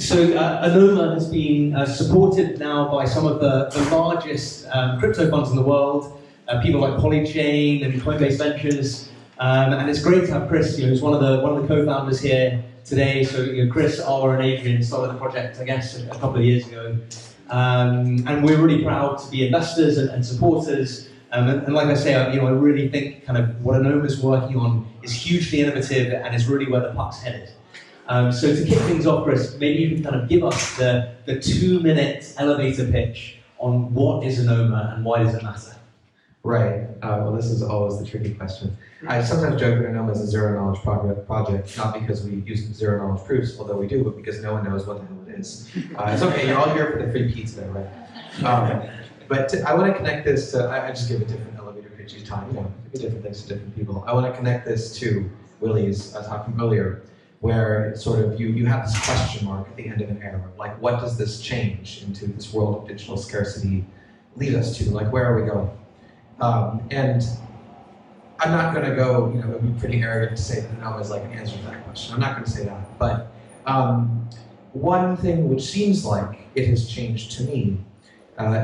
Anoma has been supported now by some of the largest crypto funds in the world, people like Polychain and Coinbase Ventures, and it's great to have Chris, who's one of the co-founders here today. So Chris, Ara, and Adrian started the project, I guess, a couple of years ago, and we're really proud to be investors and supporters. And like I say, I really think kind of what Anoma's working on is hugely innovative and is really where the puck's headed. So to kick things off, Chris, maybe you can kind of give us the 2-minute elevator pitch on what is Anoma and why does it matter? Right. Well, this is always the tricky question. I sometimes joke that Anoma is a zero-knowledge project, not because we use zero-knowledge proofs, although we do, but because no one knows what the hell it is. It's okay, you're all here for the free pizza, right? But I want to connect this to, I just give a different elevator pitch each time, different things to different people. I want to connect this to Willie's talk from earlier, where sort of you have this question mark at the end of an era, like what does this change into this world of digital scarcity lead us to? Like where are we going? And I'm not going to go, it would be pretty arrogant to say that Anoma is like an answer to that question. I'm not going to say that. But one thing which seems like it has changed to me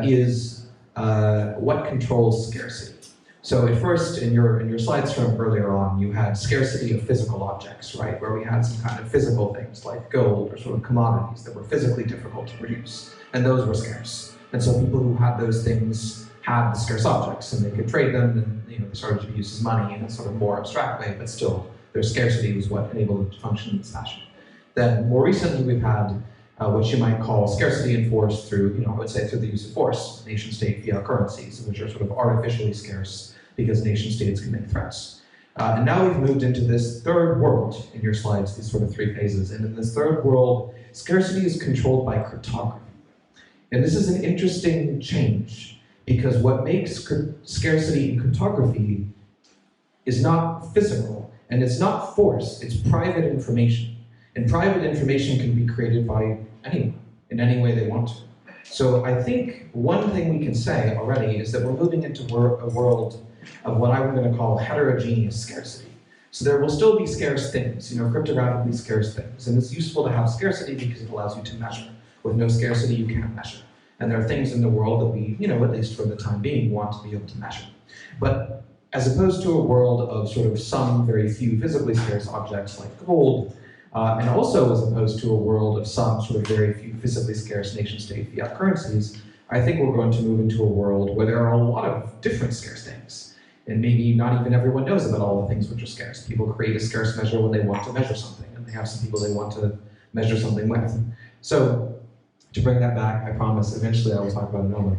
is what controls scarcity. So at first, in your slides from earlier on, you had scarcity of physical objects, right? Where we had some kind of physical things like gold or sort of commodities that were physically difficult to produce, and those were scarce. And so people who had those things had the scarce objects, and they could trade them, and they started to be used as money in a sort of more abstract way, but still, their scarcity was what enabled them to function in this fashion. Then more recently, we've had what you might call scarcity enforced through, I would say through the use of force, nation-state fiat currencies, which are sort of artificially scarce because nation-states can make threats. And now we've moved into this third world in your slides, these sort of 3 phases. And in this third world, scarcity is controlled by cryptography. And this is an interesting change because what makes scarcity in cryptography is not physical and it's not force, it's private information. And private information can be created by anyone in any way they want to. So I think one thing we can say already is that we're moving into a world of what I'm going to call heterogeneous scarcity. So there will still be scarce things, cryptographically scarce things. And it's useful to have scarcity because it allows you to measure. With no scarcity, you can't measure. And there are things in the world that we, at least for the time being, want to be able to measure. But as opposed to a world of sort of some very few physically scarce objects like gold, and also as opposed to a world of some sort of very few physically scarce nation-state fiat currencies, I think we're going to move into a world where there are a lot of different scarce things. And maybe not even everyone knows about all the things which are scarce. People create a scarce measure when they want to measure something, and they have some people they want to measure something with. So, to bring that back, I promise, eventually I will talk about Anoma.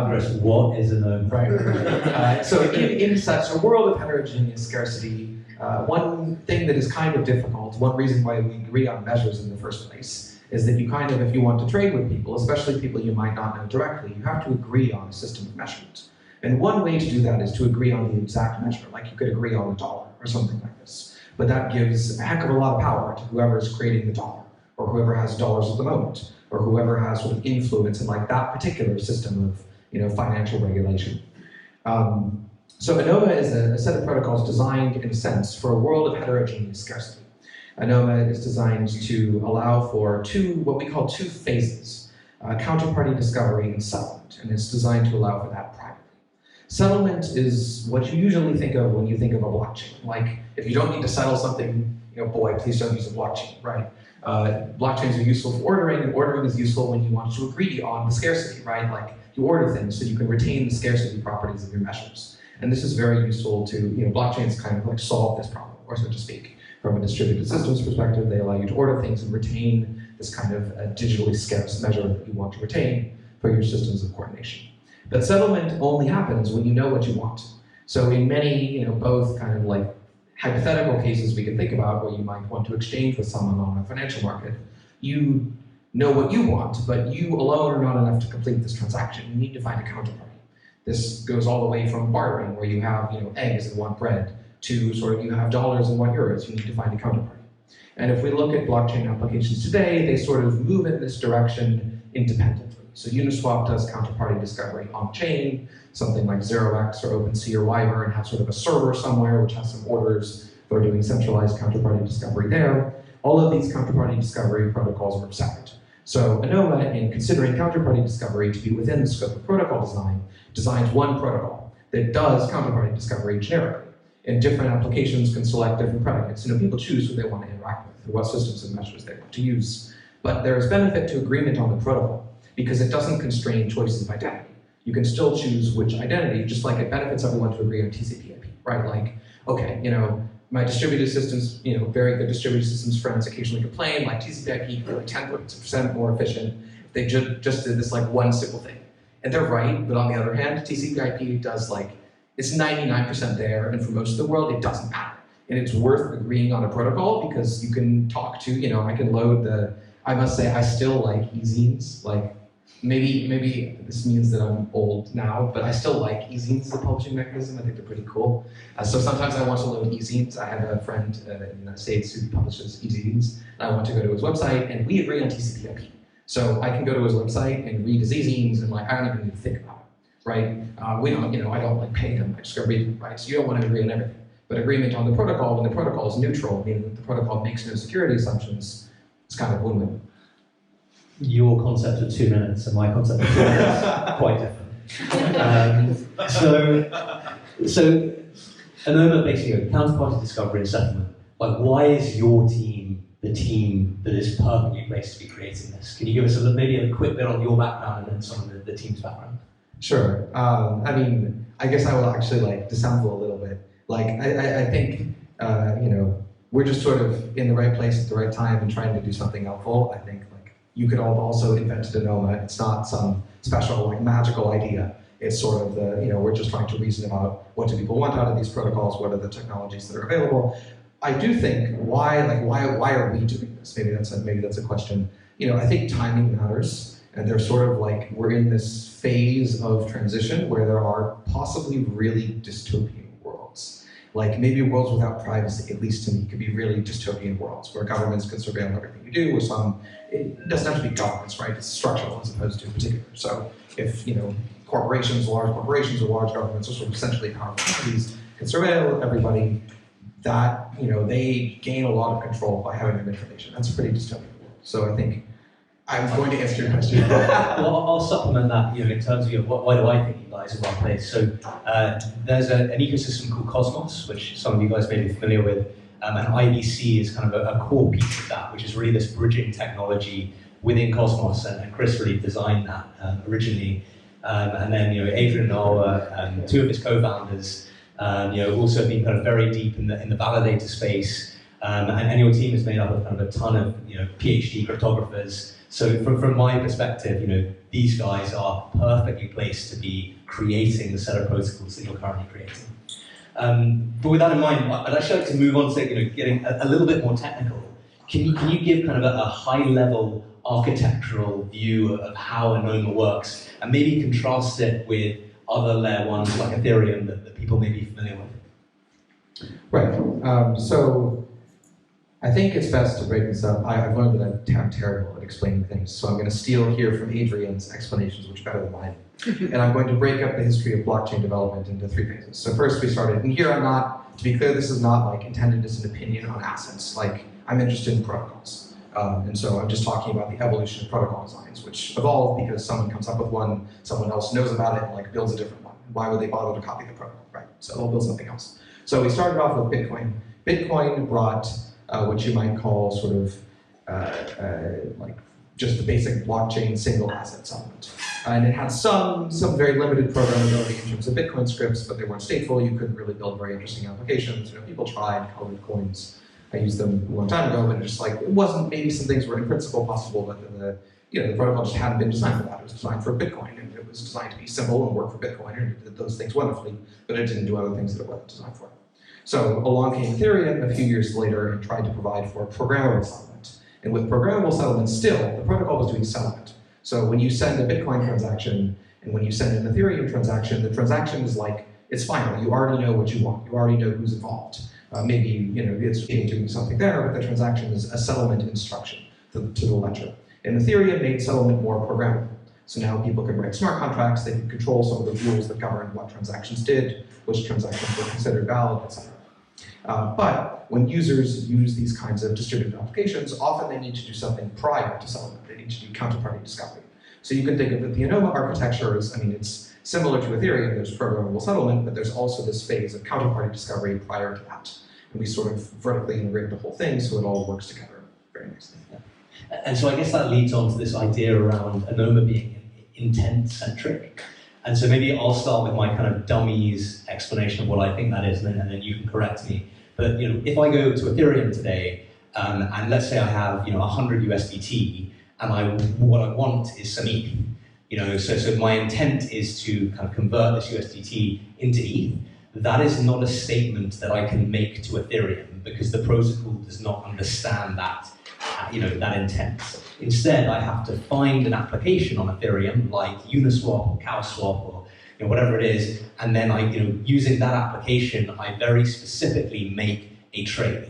Chris, what is Anoma? Right. So in such a world of heterogeneous scarcity, one thing that is kind of difficult, one reason why we agree on measures in the first place, is that you kind of, if you want to trade with people, especially people you might not know directly, you have to agree on a system of measurement. And one way to do that is to agree on the exact measure, like you could agree on the dollar or something like this. But that gives a heck of a lot of power to whoever is creating the dollar, or whoever has dollars at the moment, or whoever has sort of influence in like that particular system of financial regulation. So Anoma is a set of protocols designed, in a sense, for a world of heterogeneous scarcity. Anoma is designed to allow for what we call two phases, counterparty discovery and settlement, and it's designed to allow for that privately. Settlement is what you usually think of when you think of a blockchain. Like, if you don't need to settle something, boy, please don't use a blockchain, right? Blockchains are useful for ordering, and ordering is useful when you want to agree on the scarcity, right? Like, you order things so you can retain the scarcity properties of your measures. And this is very useful to, blockchains kind of like solve this problem, or so to speak. From a distributed systems perspective, they allow you to order things and retain this kind of digitally scarce measure that you want to retain for your systems of coordination. But settlement only happens when you know what you want. So in many, both kind of like hypothetical cases we can think about where you might want to exchange with someone on a financial market, you know what you want, but you alone are not enough to complete this transaction. You need to find a counterparty. This goes all the way from bartering, where you have eggs and want bread, to sort of you have dollars and want euros. You need to find a counterparty. And if we look at blockchain applications today, they sort of move in this direction independently. So Uniswap does counterparty discovery on-chain. Something like 0x or OpenSea or Wyvern have sort of a server somewhere which has some orders that are doing centralized counterparty discovery there. all of these counterparty discovery protocols are separate. So Anoma, in considering counterparty discovery to be within the scope of protocol design, designs one protocol that does counterparty discovery generically. And different applications can select different predicates. People choose who they want to interact with, or what systems and measures they want to use. But there is benefit to agreement on the protocol, because it doesn't constrain choices of identity. You can still choose which identity, just like it benefits everyone to agree on TCP/IP, right? Like, okay, my distributed systems, very good distributed systems friends occasionally complain, like TCP/IP can be like 10% more efficient if they just did this like one simple thing. And they're right, but on the other hand, TCP/IP does it's 99% there, and for most of the world, it doesn't matter. And it's worth agreeing on a protocol because you can talk to, I can load I must say, I still like e-zines. Maybe this means that I'm old now, but I still like e-zines as a publishing mechanism. I think they're pretty cool. So sometimes I want to load e-zines. I have a friend in the United States who publishes e-zines, and I want to go to his website, and we agree on TCP/IP. So I can go to his website and read his e-zines, and I don't even need to think about it, right? I don't pay him. I just go read them, right? So you don't want to agree on everything. But agreement on the protocol, when the protocol is neutral, meaning that the protocol makes no security assumptions, it's kind of win-win. Your concept of 2 minutes and my concept of 2 minutes quite different. So Anoma basically counterparty discovery and settlement. Why is your team the team that is perfectly placed to be creating this? Can you give us maybe a quick bit on your background and then some of the team's background? Sure. I guess I will actually dissemble a little bit. I think we're just sort of in the right place at the right time and trying to do something helpful. I think you could have also invented Anoma. It's not some special magical idea. It's sort of we're just trying to reason about what do people want out of these protocols, what are the technologies that are available. I do think why are we doing this? Maybe that's a question. I think timing matters, and there's sort of we're in this phase of transition where there are possibly really dystopian worlds. Maybe worlds without privacy, at least to me, could be really dystopian worlds where governments could surveil everything you do, or it doesn't have to be governments, right? It's structural as opposed to particular. So if, corporations, large corporations or large governments are sort of essentially powerful entities can surveil everybody, that, they gain a lot of control by having their information. That's a pretty dystopian world. So I think I'm going to answer your question. Well, I'll supplement that, in terms of why do I think you guys are well placed. So there's an ecosystem called Cosmos, which some of you guys may be familiar with, and IBC is kind of a core piece of that, which is really this bridging technology within Cosmos, and Chris really designed that originally. And then, Adrian Noah, two of his co-founders, also been kind of very deep in the validator space, and your team is made up of kind of a ton of PhD cryptographers. So from my perspective, these guys are perfectly placed to be creating the set of protocols that you're currently creating. But with that in mind, I'd actually like to move on to getting a little bit more technical. Can you give kind of a high-level architectural view of how Anoma works, and maybe contrast it with other layer ones like Ethereum that people may be familiar with? Right. So I think it's best to break this up. I've learned that I'm terrible at explaining things, so I'm going to steal here from Adrian's explanations, which are better than mine. And I'm going to break up the history of blockchain development into 3 phases. So first we started, and here I'm not, to be clear, this is not intended as an opinion on assets. I'm interested in protocols. And so I'm just talking about the evolution of protocol designs, which evolve because someone comes up with one, someone else knows about it, and builds a different one. Why would they bother to copy the protocol, right? So they'll build something else. So we started off with Bitcoin. Bitcoin brought what you might call sort of just the basic blockchain single asset settlement. And it had some very limited programmability in terms of Bitcoin scripts, but they weren't stateful. You couldn't really build very interesting applications. People tried colored coins. I used them a long time ago, but it wasn't, maybe some things were in principle possible, but the protocol just hadn't been designed for that. It was designed for Bitcoin, and it was designed to be simple and work for Bitcoin, and it did those things wonderfully, but it didn't do other things that it wasn't designed for. So along came Ethereum a few years later and tried to provide for programmable settlement. And with programmable settlement still, the protocol was doing settlement. So when you send a Bitcoin transaction and when you send an Ethereum transaction, the transaction is it's final. You already know what you want. You already know who's involved. Maybe it's doing something there, but the transaction is a settlement instruction to the ledger. And Ethereum made settlement more programmable. So now people can write smart contracts, they can control some of the rules that govern what transactions did, which transactions were considered valid, etc. But when users use these kinds of distributed applications, often they need to do something prior to settlement. They need to do counterparty discovery. So you can think of it, the Anoma architecture is, it's similar to Ethereum, there's programmable settlement, but there's also this phase of counterparty discovery prior to that. And we sort of vertically integrate the whole thing so it all works together very nicely. Yeah. And so I guess that leads on to this idea around Anoma being intent-centric. And so maybe I'll start with my kind of dummies explanation of what I think that is, and then you can correct me. But if I go to Ethereum today, and let's say I have 100 USDT, and what I want is some ETH. So my intent is to kind of convert this USDT into ETH. That is not a statement that I can make to Ethereum because the protocol does not understand that, that intent. Instead, I have to find an application on Ethereum like Uniswap or CowSwap or whatever it is, and then using that application, I very specifically make a trade.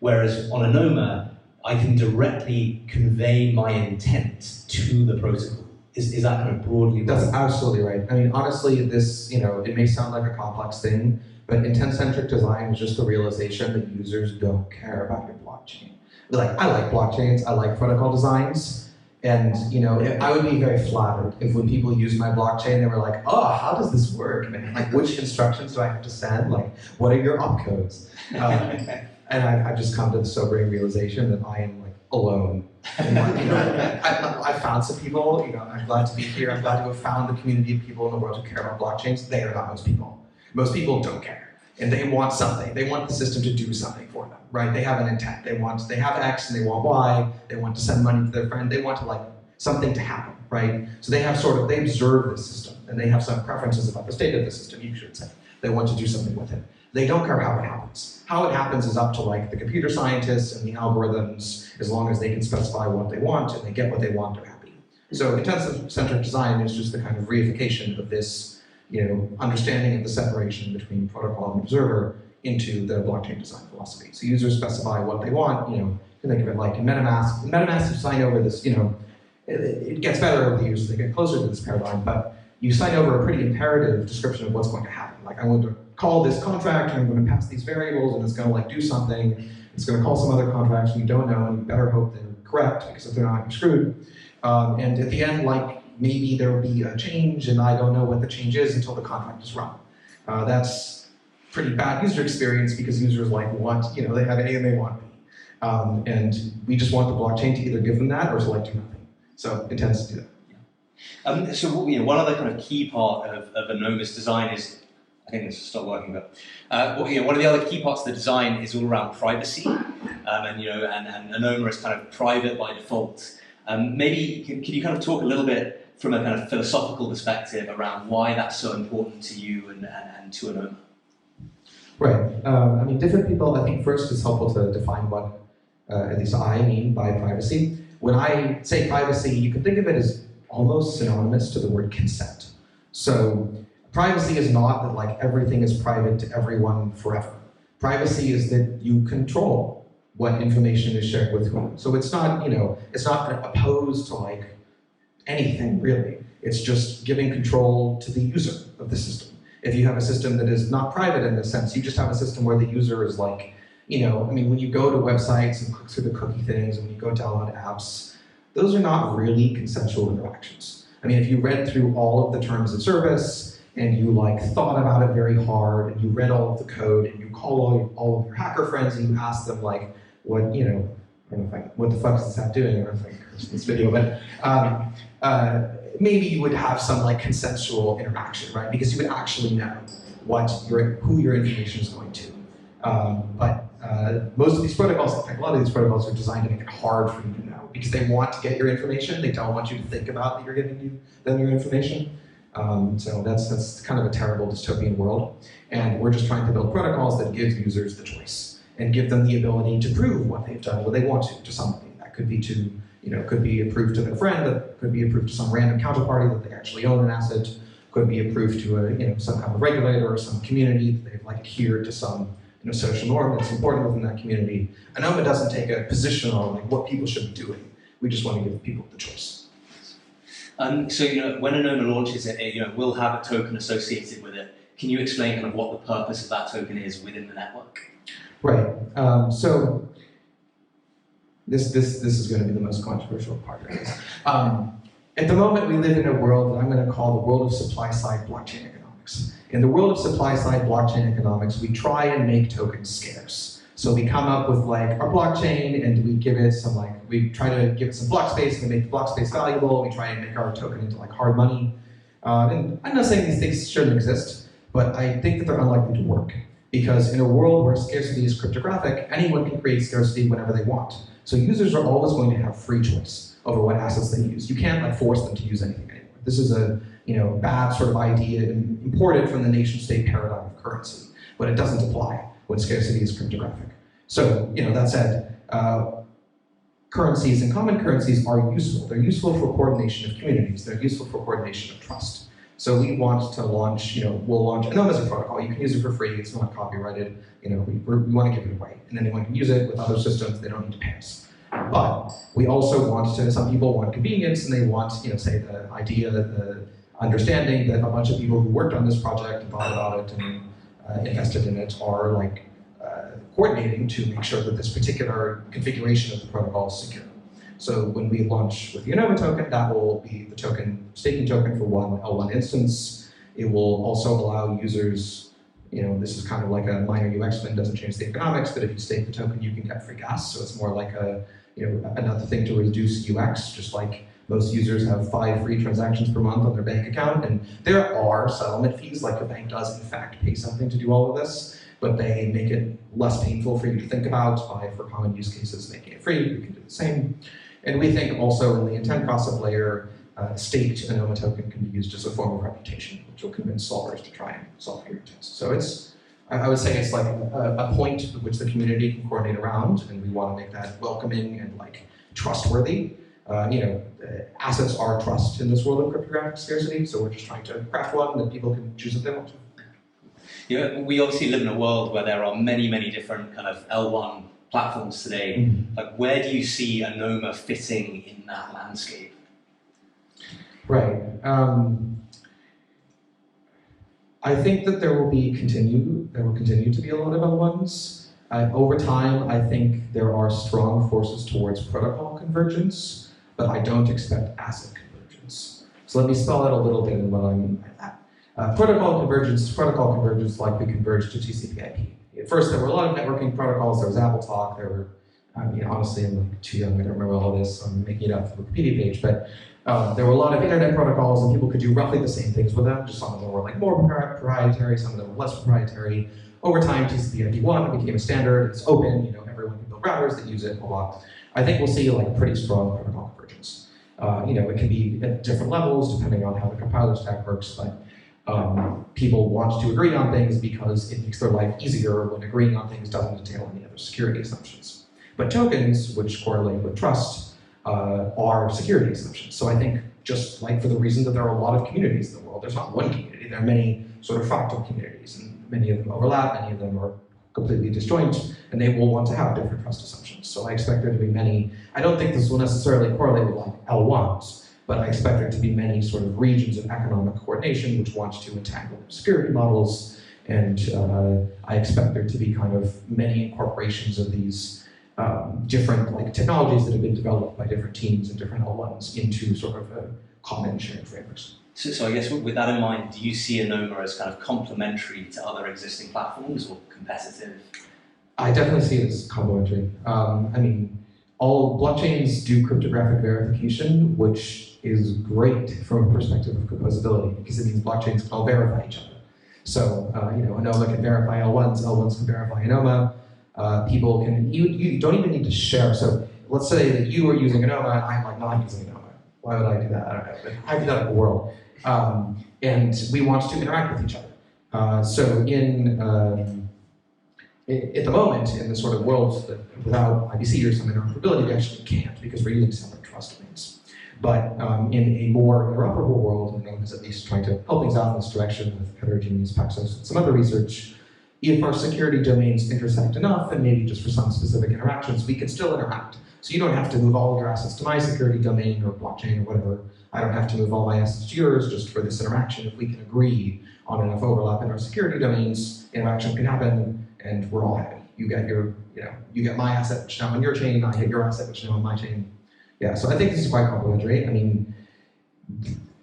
Whereas on Anoma, I can directly convey my intent to the protocol. Is that kind of broadly? That's absolutely right. Honestly, this, it may sound like a complex thing, but intent-centric design is just the realization that users don't care about your blockchain. I like blockchains, I like protocol designs, and I would be very flattered if when people use my blockchain, they were like, oh, how does this work? Which instructions do I have to send? What are your opcodes? And I've just come to the sobering realization that I am alone. I found some people, I'm glad to be here. I'm glad to have found the community of people in the world who care about blockchains. They are not most people. Most people don't care. And they want something. They want the system to do something for them, right? They have an intent. They have X and they want Y. They want to send money to their friend. They want something to happen, right? So they observe the system and they have some preferences about the state of the system, you should say. They want to do something with it. They don't care how it happens. How it happens is up to the computer scientists and the algorithms, as long as they can specify what they want and they get what they want, they're happy. So intent-centric design is just the kind of reification of this, understanding of the separation between protocol and observer into the blockchain design philosophy. So users specify what they want, you can think of it like in MetaMask. In MetaMask, you sign over this, it gets better over the years as they get closer to this paradigm, but you sign over a pretty imperative description of what's going to happen. I want to call this contract, and I'm going to pass these variables, and it's going to do something. It's going to call some other contracts, and you don't know, and you better hope they're correct, because if they're not, you're screwed. And at the end, maybe there will be a change, and I don't know what the change is until the contract is run. That's pretty bad user experience, because users want, they have anything they want. And we just want the blockchain to either give them that or to do nothing. So it tends to do that. So one other kind of key part of Anoma's design is, I think this will stop working, but one of the other key parts of the design is all around privacy, and Anoma is kind of private by default. Maybe can you kind of talk a little bit from a kind of philosophical perspective around why that's so important to you and to Anoma? Right. Different people. I think first it's helpful to define what at least I mean by privacy. When I say privacy, you can think of it as almost synonymous to the word consent. So privacy is not that everything is private to everyone forever. Privacy is that you control what information is shared with whom. So it's not, it's not opposed to anything really. It's just giving control to the user of the system. If you have a system that is not private in this sense, you just have a system where the user is when you go to websites and click through the cookie things, and when you go download apps, those are not really consensual interactions. If you read through all of the terms of service, and you thought about it very hard, and you read all of the code, and you call all of your hacker friends, and you ask them what, I don't know what the fuck is this app doing, or this video, but maybe you would have some consensual interaction, right? Because you would actually know who your information is going to. But most of these protocols, in fact, a lot of these protocols are designed to make it hard for you to know, because they want to get your information. They don't want you to think about that you're giving them your information. So that's kind of a terrible dystopian world. And we're just trying to build protocols that give users the choice and give them the ability to prove what they've done, what they want to somebody. That could be could be approved to their friend, that could be approved to some random counterparty that they actually own an asset, could be approved to some kind of regulator or some community that they've adhered to some social norm that's important within that community. Anoma doesn't take a position on what people should be doing. We just want to give people the choice. So when Anoma launches it, will have a token associated with it. Can you explain kind of what the purpose of that token is within the network? Right. So this is going to be the most controversial part of this. At the moment, we live in a world that I'm going to call the world of supply-side blockchain economics. In the world of supply-side blockchain economics, we try and make tokens scarce. So we come up with like our blockchain, and we give it some we try to give it some block space, and we make the block space valuable. We try and make our token into like hard money. And I'm not saying these things shouldn't exist, but I think that they're unlikely to work. Because in a world where scarcity is cryptographic, anyone can create scarcity whenever they want. So users are always going to have free choice over what assets they use. You can't force them to use anything anymore. This is a bad sort of idea imported from the nation-state paradigm of currency, but it doesn't apply when scarcity is cryptographic. So that said, currencies and common currencies are useful. They're useful for coordination of communities. They're useful for coordination of trust. So we want to launch, we'll launch Anoma as a protocol. You can use it for free. It's not copyrighted. We want to give it away, and anyone can use it with other systems. They don't need to pay us. But we also want to. Some people want convenience, and they want, say the idea, the understanding that a bunch of people who worked on this project and thought about it and invested in it are coordinating to make sure that this particular configuration of the protocol is secure. So when we launch with the Anoma token, that will be the staking token for one L1 instance. It will also allow users, this is kind of like a minor UX win, doesn't change the economics, but if you stake the token, you can get free gas. So it's more like another thing to reduce UX, just like most users have 5 free transactions per month on their bank account. And there are settlement fees, like the bank does in fact pay something to do all of this, but they make it less painful for you to think about for common use cases, making it free. We can do the same. And we think also in the intent process layer, staked Anoma token can be used as a form of reputation, which will convince solvers to try and solve your intents. So I would say it's like a point at which the community can coordinate around, and we want to make that welcoming and trustworthy. Assets are trust in this world of cryptographic scarcity, so we're just trying to craft one that people can choose if they want to. We obviously live in a world where there are many, many different kind of L1 platforms today. Mm-hmm. Where do you see Anoma fitting in that landscape? Right. I think that there will continue to be a lot of L1s. Over time, I think there are strong forces towards protocol convergence, but I don't expect asset convergence. So let me spell out a little bit of what I mean by that. Protocol convergence like we converged to TCP/IP. At first, there were a lot of networking protocols. There was AppleTalk. There were, honestly, I'm too young. I don't remember all of this. So I'm making it up for the Wikipedia page. But there were a lot of internet protocols, and people could do roughly the same things with them. Just some of them were more proprietary. Some of them were less proprietary. Over time, TCP/IP1 became a standard. It's open. Everyone can build routers that use it. Blah blah. I think we'll see a pretty strong protocol convergence. It can be at different levels depending on how the compiler stack works, but. People want to agree on things because it makes their life easier when agreeing on things doesn't entail any other security assumptions. But tokens, which correlate with trust, are security assumptions. So I think just for the reason that there are a lot of communities in the world, there's not one community, there are many sort of fractal communities, and many of them overlap, many of them are completely disjoint, and they will want to have different trust assumptions. So I expect there to be many. I don't think this will necessarily correlate with L1s, but I expect there to be many sort of regions of economic coordination which want to entangle security models, and I expect there to be kind of many incorporations of these different technologies that have been developed by different teams and different L1s into sort of a common shared frameworks. So I guess with that in mind, do you see Anoma as kind of complementary to other existing platforms or competitive? I definitely see it as complementary. All blockchains do cryptographic verification, which is great from a perspective of composability, because it means blockchains can all verify each other. So, Anoma can verify L1s, L1s can verify Anoma. People can, you don't even need to share. So let's say that you are using Anoma and I'm not using Anoma. Why would I do that? I don't know. Hypothetical world. And we want to interact with each other. At the moment, in the sort of world that without IBC or some interoperability, we actually can't because we're using separate trust domains. But in a more interoperable world, and Anoma is at least trying to help things out in this direction with heterogeneous Paxos and some other research, if our security domains intersect enough, and maybe just for some specific interactions, we can still interact. So you don't have to move all of your assets to my security domain or blockchain or whatever. I don't have to move all my assets to yours just for this interaction. If we can agree on enough overlap in our security domains, interaction can happen, and we're all happy. you get your, you get my asset which is now on your chain, I get your asset which is now on my chain. Yeah, so I think this is quite complementary. I mean,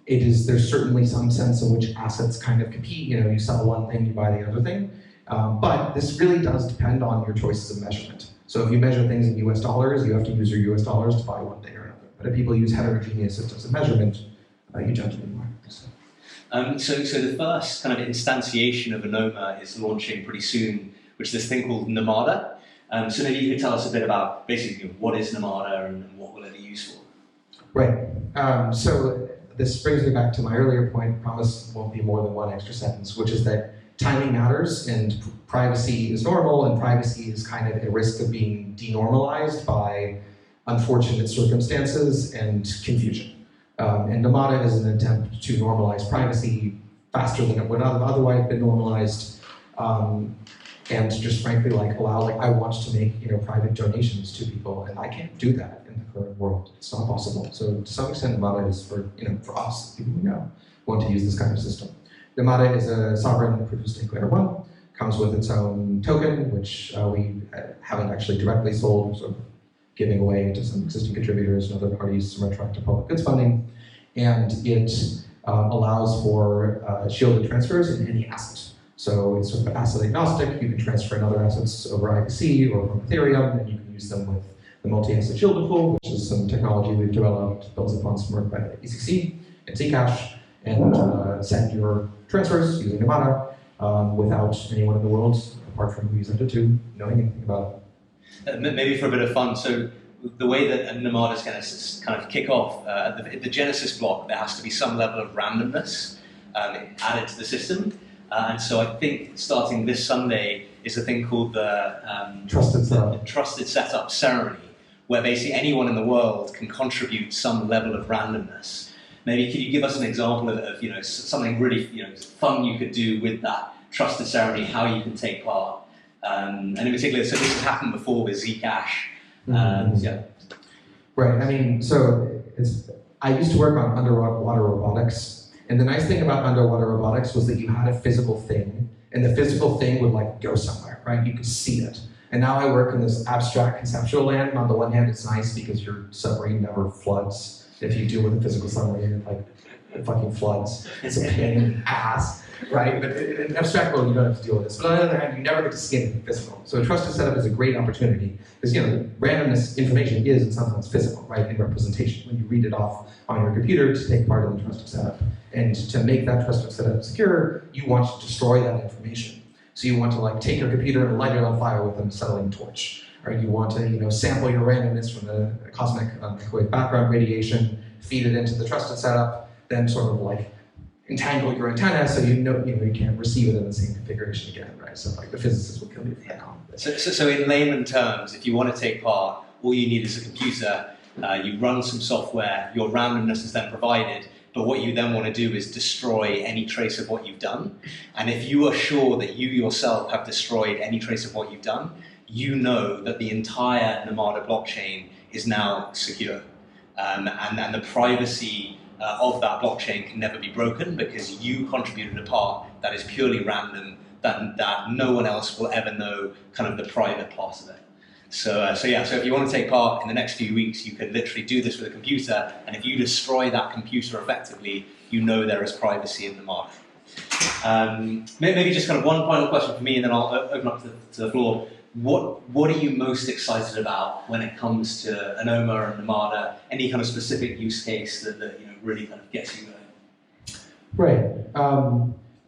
there's certainly some sense in which assets kind of compete. You sell one thing, you buy the other thing. But this really does depend on your choices of measurement. So if you measure things in US dollars, you have to use your US dollars to buy one thing or another. But if people use heterogeneous systems of measurement, you don't anymore. So the first kind of instantiation of Anoma is launching pretty soon, which is this thing called Namada. So maybe you could tell us a bit about basically what is Namada and what will it be used for? Right. So this brings me back to my earlier point, promise won't be more than one extra sentence, which is that timing matters and privacy is normal, and privacy is kind of at risk of being denormalized by unfortunate circumstances and confusion. And Namada is an attempt to normalize privacy faster than it would have otherwise been normalized, and just frankly allow, I want to make private donations to people, and I can't do that in the current world. It's not possible. So to some extent, Namada is for us, people we know, want to use this kind of system. Namada is a sovereign proof-of-stake layer 1, comes with its own token, which we haven't actually directly sold, so giving away to some existing contributors and other parties some retroactive public goods funding. And it allows for shielded transfers in any asset. So it's sort of asset agnostic. You can transfer in other assets over IBC or from Ethereum, and you can use them with the multi-asset shielded pool, which is some technology we've developed, builds upon some work by ECC and Zcash, and send your transfers using Namada without anyone in the world, apart from who you sent it to, knowing anything about it. Maybe for a bit of fun, so the way that Namada is going to kind of kick off, at the Genesis block, there has to be some level of randomness added to the system. And so I think starting this Sunday is a thing called the Trusted Setup Ceremony, where basically anyone in the world can contribute some level of randomness. Maybe could you give us an example of something really fun you could do with that trusted ceremony, how you can take part, and in particular, so this has happened before with Zcash. Yeah. Right. I mean, I used to work on underwater robotics, and the nice thing about underwater robotics was that you had a physical thing, and the physical thing would go somewhere, right? You could see it. And now I work in this abstract conceptual land, and on the one hand, it's nice because your submarine never floods. If you deal with a physical submarine, it fucking floods. It's a pain in the ass, right? But in abstract world, you don't have to deal with this. But on the other hand, you never get to see anything physical. So a trusted setup is a great opportunity because randomness information is in some sense physical, right? In representation, when you read it off on your computer to take part in the trusted setup. And to make that trusted setup secure, you want to destroy that information. So you want to take your computer and light it on fire with an acetylene torch. Or you want to sample your randomness from the cosmic microwave background radiation, feed it into the trusted setup, then sort of entangle your antenna so you can't receive it in the same configuration again, right? So the physicists will kill you for that. So in layman terms, if you want to take part, all you need is a computer. You run some software. Your randomness is then provided. But what you then want to do is destroy any trace of what you've done. And if you are sure that you yourself have destroyed any trace of what you've done, you know that the entire Namada blockchain is now secure. And the privacy of that blockchain can never be broken because you contributed a part that is purely random, that no one else will ever know kind of the private part of it. So if you want to take part in the next few weeks, you can literally do this with a computer, and if you destroy that computer effectively, you know there is privacy in the market. Maybe just kind of one final question for me, and then I'll open up to the floor. What are you most excited about when it comes to Anoma and Namada? Any kind of specific use case that really kind of gets you going? Right.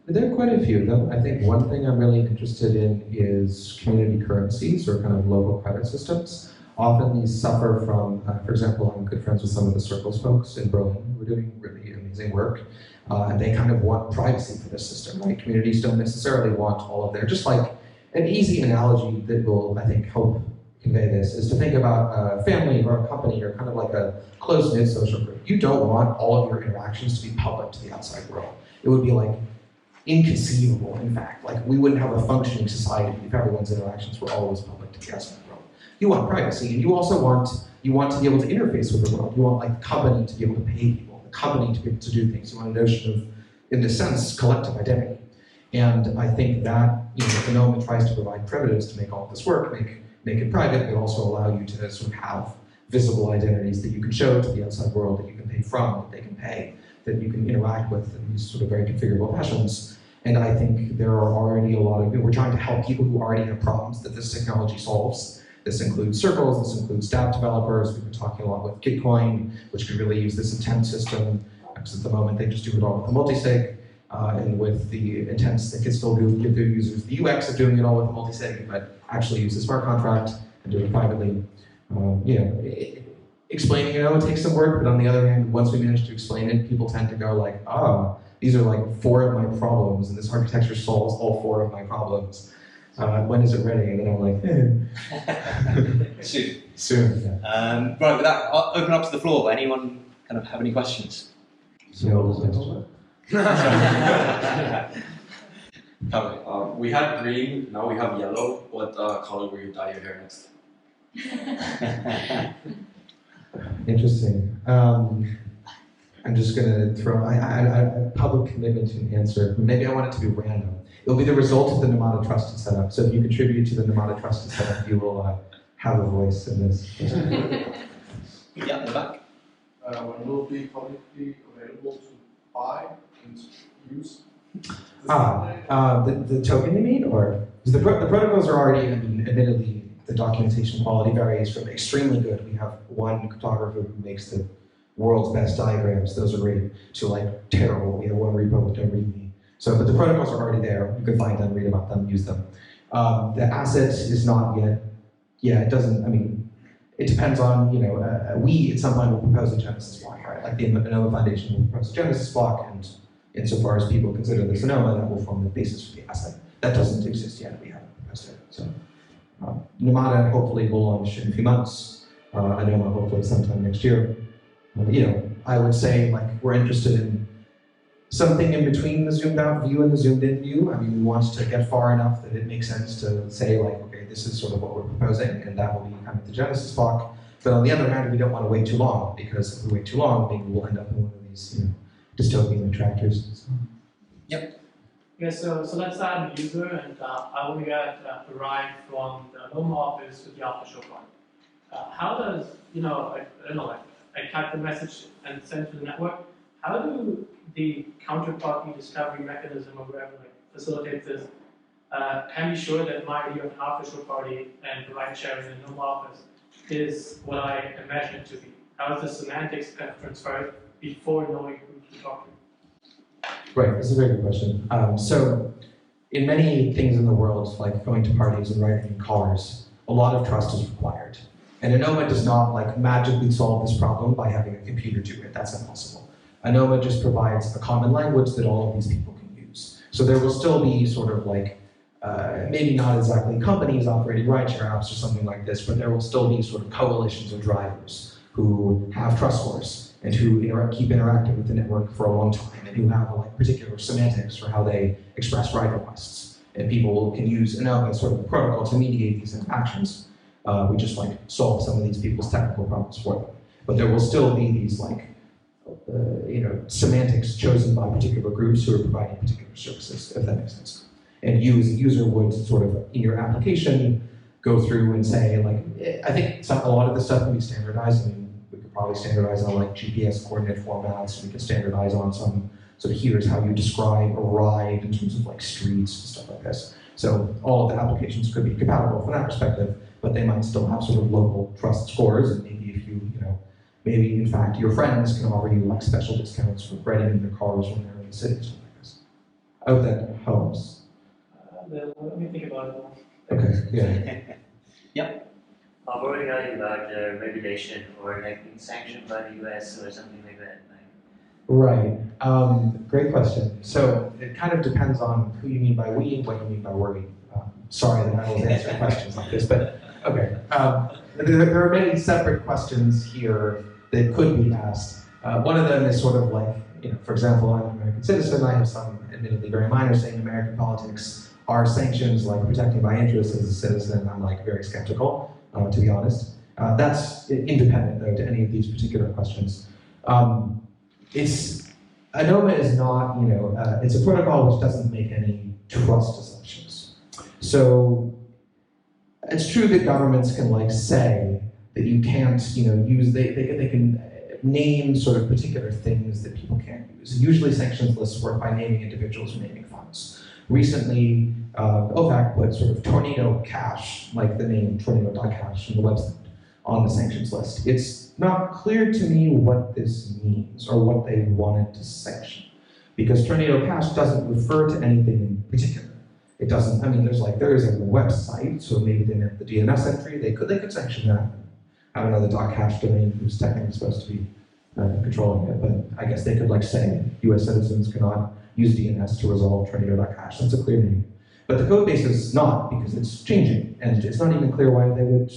There are quite a few of them. I think one thing I'm really interested in is community currencies or kind of local credit systems. Often these suffer from, for example, I'm good friends with some of the Circles folks in Berlin who are doing really amazing work. And they kind of want privacy for this system, right? Communities don't necessarily want all of their, just like an easy analogy that will, I think, help convey this is to think about a family or a company or kind of like a close-knit social group. You don't want all of your interactions to be public to the outside world. It would be inconceivable, in fact. We wouldn't have a functioning society if everyone's interactions were always public to the outside world. You want privacy, and you also want to be able to interface with the world. You want the company to be able to pay people, the company to be able to do things. You want a notion of, in this sense, collective identity. And I think that Anoma tries to provide primitives to make all of this work, make it private, but also allow you to sort of have visible identities that you can show to the outside world, that you can pay from, that they can pay, that you can interact with in these sort of very configurable fashions. And I think there are already a lot of, we're trying to help people who already have problems that this technology solves. This includes circles, this includes dApp developers. We've been talking a lot with Gitcoin, which could really use this intent system, because at the moment they just do it all with a multisig. And with the intents, they can still give their users the UX of doing it all with a multisig, but actually use the smart contract and do it privately. Explaining it takes some work, but on the other hand, once we manage to explain it, people tend to go like, these are like 4 of my problems, and this architecture solves all 4 of my problems. When is it ready? And then I'm like, Soon. Soon, yeah. Right, with that, I'll open up to the floor. Anyone kind of have any questions? We had green, now we have yellow. What color will you dye your hair next? Interesting. I'm just gonna throw, I public commitment to an answer. Maybe I want it to be random. It'll be the result of the Namada Trusted Setup. So if you contribute to the Namada Trusted Setup, you will have a voice in this. Yeah, in the back. When will it be publicly available to buy and use? The token you mean, or the protocols are already, admittedly, the documentation quality varies from extremely good. We have one cryptographer who makes the world's best diagrams. Those are great. To like terrible. We have one repo with no README. So, but the protocols are already there. You can find them, read about them, use them. The asset is not yet. Yeah, it doesn't. It depends on, we at some point will propose a Genesis block, right? Like the Anoma Foundation will propose a Genesis block, and insofar as people consider this Anoma, that will form the basis for the asset. That doesn't exist yet. We haven't proposed it. So, Namada hopefully will launch in a few months. Anoma hopefully sometime next year. I would say we're interested in something in between the zoomed out view and the zoomed in view. We want to get far enough that it makes sense to say okay, this is sort of what we're proposing, and that will be kind of the Genesis block. But on the other hand, we don't want to wait too long, because if we wait too long, maybe we'll end up in one of these, dystopian attractors. Yep. Yeah, so let's say I'm a user and I want to get a ride from the home office to the official part. How does, I type the message and send to the network. How do the counterparty discovery mechanism or whatever facilitates this can be sure that my idea of an official party and ride sharing in the home office is what I imagine it to be? How is the semantics kind of transferred before knowing who to talk to? Right, that's a very good question. So in many things in the world, like going to parties and riding in cars, a lot of trust is required. And Anoma does not magically solve this problem by having a computer do it. That's impossible. Anoma just provides a common language that all of these people can use. So there will still be sort of maybe not exactly companies operating rideshare apps or something like this, but there will still be sort of coalitions of drivers who have trust scores and who keep interacting with the network for a long time, and who have particular semantics for how they express ride requests. And people can use Anoma as sort of a protocol to mediate these interactions. We just solve some of these people's technical problems for them. But there will still be these semantics chosen by particular groups who are providing particular services, if that makes sense. And user would sort of, in your application, go through and say, I think a lot of this stuff can be standardized. We could probably standardize on GPS coordinate formats. We could standardize on some sort of here's how you describe a ride in terms of streets and stuff like this. So all of the applications could be compatible from that perspective, but they might still have sort of local trust scores, and maybe if maybe in fact your friends can offer you special discounts for riding in their cars when they're in the city, something like this. I hope that helps. Let me think about it more. Okay, yeah. Yep. What regarding about regulation or being sanctioned by the US or something like that? Right. Great question. So it kind of depends on who you mean by we and what you mean by worry. Sorry that I always answer questions like this, but okay. There are many separate questions here that could be asked. One of them is sort of for example, I'm an American citizen. I have some admittedly very minor say in American politics. Are sanctions protecting my interests as a citizen? I'm very skeptical, to be honest. That's independent though to any of these particular questions. Anoma is not, it's a protocol which doesn't make any trust assumptions. So it's true that governments can like say that you can't, use, they can name sort of particular things that people can't use. Usually sanctions lists work by naming individuals or naming funds. Recently, OFAC put sort of Tornado Cash, like the name tornado.cash from the website, on the sanctions list. It's not clear to me what this means or what they wanted to sanction, because Tornado Cash doesn't refer to anything in particular. It doesn't, there is a website, so maybe they meant the DNS entry, they could sanction that. I don't know the .cash domain who's technically supposed to be controlling it, but I guess they could like say US citizens cannot use DNS to resolve tornado.cash. That's a clear name. But the code base is not, because it's changing, and it's not even clear why they would,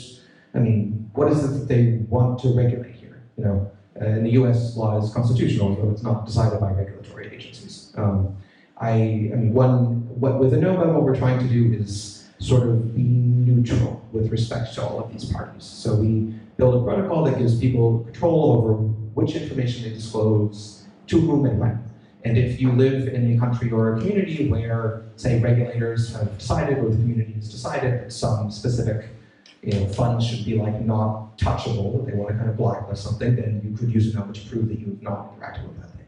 what is it that they want to regulate here? And the US law is constitutional, though it's not decided by regulatory agencies. With Anoma, what we're trying to do is sort of be neutral with respect to all of these parties. So we build a protocol that gives people control over which information they disclose, to whom and when. And if you live in a country or a community where, say, regulators have decided, or the community has decided that some specific funds should be like not touchable, that they want to kind of blacklist something, then you could use Anoma to prove that you've not interacted with that thing.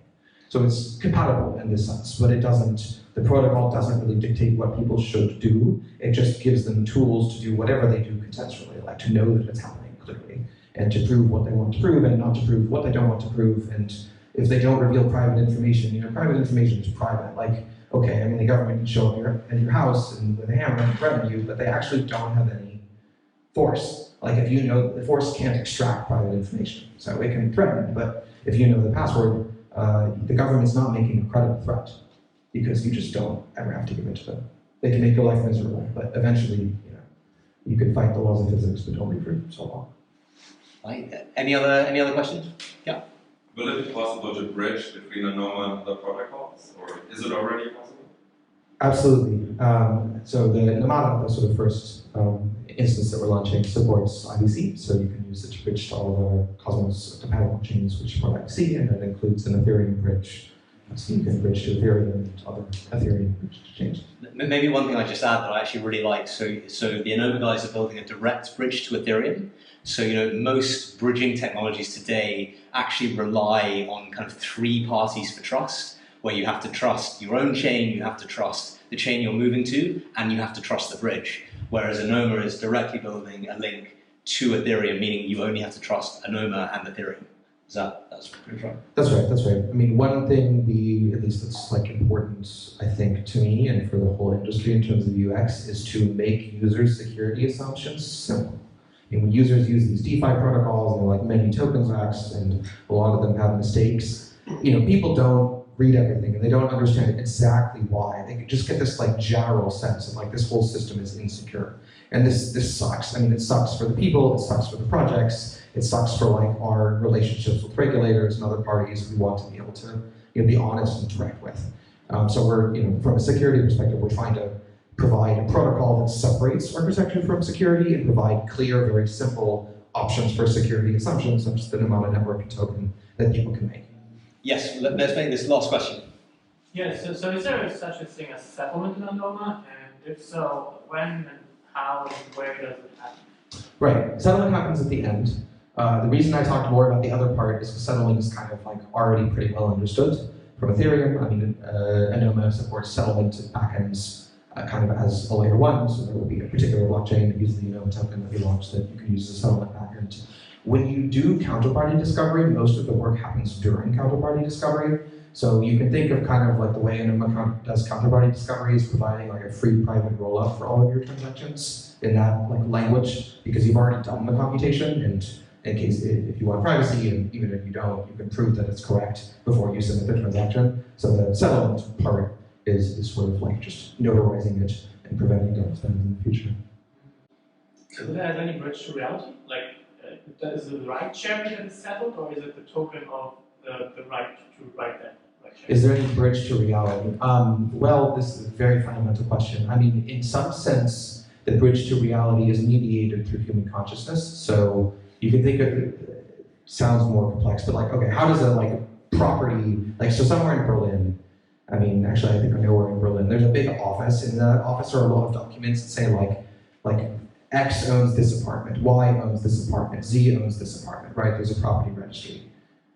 So it's compatible in this sense, but the protocol doesn't really dictate what people should do. It just gives them tools to do whatever they do consensually, like to know that it's happening clearly, and to prove what they want to prove and not to prove what they don't want to prove. And if they don't reveal private information, private information is private. Like, okay, the government can show up in your house and with a hammer and threaten you, but they actually don't have any force. Like the force can't extract private information. So it can threaten, but if you know the password, the government's not making a credible threat, because you just don't ever have to give it to them. They can make your life miserable, but eventually, you can fight the laws of physics, but only for so long. Right. Any other questions? Yeah. Will it be possible to bridge between Anoma and other protocols, or is it already possible? Absolutely. So the Namada, the sort of first instance that we're launching, supports IBC, so you can use it to bridge to all of our Cosmos compatible chains which support IBC, and that includes an Ethereum bridge. So you can bridge to Ethereum and other Ethereum bridge chains. Maybe one thing I just add that I actually really like, so the Anoma guys are building a direct bridge to Ethereum. So most bridging technologies today actually rely on kind of three parties for trust, where you have to trust your own chain, you have to trust the chain you're moving to, and you have to trust the bridge. Whereas Anoma is directly building a link to Ethereum, meaning you only have to trust Anoma and Ethereum. That's pretty right? That's right, that's right. One thing at least that's like important, I think, to me and for the whole industry in terms of UX, is to make user security assumptions simple. When users use these DeFi protocols, and like many tokens acts, and a lot of them have mistakes, people don't read everything and they don't understand exactly why. They just get this like general sense of like this whole system is insecure. And this sucks. It sucks for the people, it sucks for the projects, it sucks for like our relationships with regulators and other parties we want to be able to be honest and direct with. So we're, from a security perspective, we're trying to provide a protocol that separates architecture from security and provide clear, very simple options for security assumptions, such as the Namada network token that people can make. Yes, let's make this last question. Yes, so is there such a thing as settlement in Anoma? And if so, when and how and where does it happen? Right, settlement happens at the end. The reason I talked more about the other part is because settlement is kind of like already pretty well understood from Ethereum. Anoma supports settlement backends kind of as a layer one, so there will be a particular blockchain that uses the Anoma token that we launched that you can use as a settlement backend. When you do counterparty discovery, most of the work happens during counterparty discovery. So you can think of kind of like the way Anoma does counterparty discovery is providing like a free private rollup for all of your transactions in that like language, because you've already done the computation, and in case if you want privacy, and even if you don't, you can prove that it's correct before you submit the transaction. So the settlement part is sort of like just notarizing it and preventing double spend in the future. So do they have any bridge to reality? Like, is it the right cherry that is settled, or is it the token of the right to write that? Is there any bridge to reality? Well, this is a very fundamental question. In some sense, the bridge to reality is mediated through human consciousness. So you can think of it, sounds more complex, but like, okay, how does a like property, like, so somewhere in Berlin, I mean, actually, I think I know we're in Berlin. There's a big office. In the office are a lot of documents that say like X owns this apartment, Y owns this apartment, Z owns this apartment, right? There's a property registry.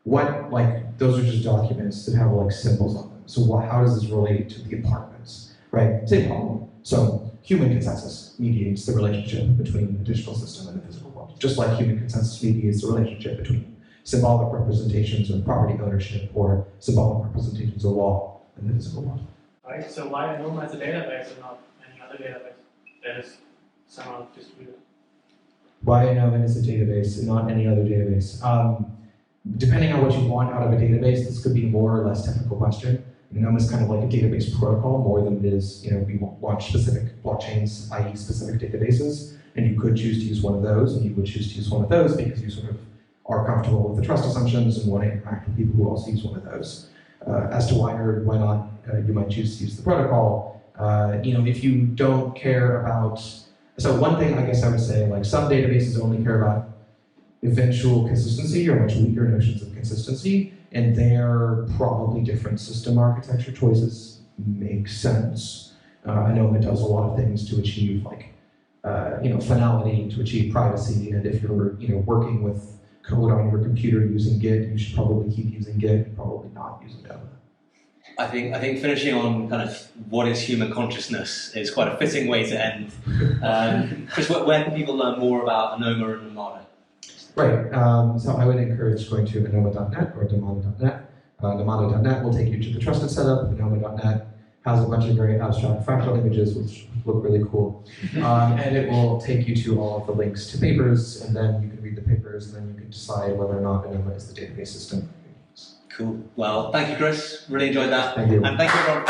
Those are just documents that have like symbols on them. So how does this relate to the apartments, right? Same problem. So human consensus mediates the relationship between the digital system and the physical world, just like human consensus mediates the relationship between symbolic representations of property ownership or symbolic representations of law in the physical world. Right, so why Anoma as a database and not any other database that is somehow distributed? Why Anoma is a database and not any other database? Depending on what you want out of a database, this could be a more or less technical question. Anoma is kind of like a database protocol more than it is, we want specific blockchains, i.e. specific databases, and you could choose to use one of those, and you would choose to use one of those because you sort of are comfortable with the trust assumptions and want to interact with people who also use one of those. As to why or why not you might choose to use the protocol, if you don't care about, so one thing I guess I would say, like some databases only care about eventual consistency or much weaker notions of consistency, and their probably different system architecture choices make sense. Anoma does a lot of things to achieve finality, to achieve privacy, and if you're working with code on your computer using Git, you should probably keep using Git and probably not using Anoma. I think finishing on kind of what is human consciousness is quite a fitting way to end. Chris, where can people learn more about Anoma and Namada? Right, so I would encourage going to anoma.net or namada.net. Namada.net will take you to the trusted setup. Anoma.net has a bunch of very abstract fractal images which look really cool. And it will take you to all of the links to papers, and then you can read the papers, and then you can decide whether or not Anoma is the database system. Cool. Well, thank you, Chris. Really enjoyed that. Thank you. And thank you, everyone.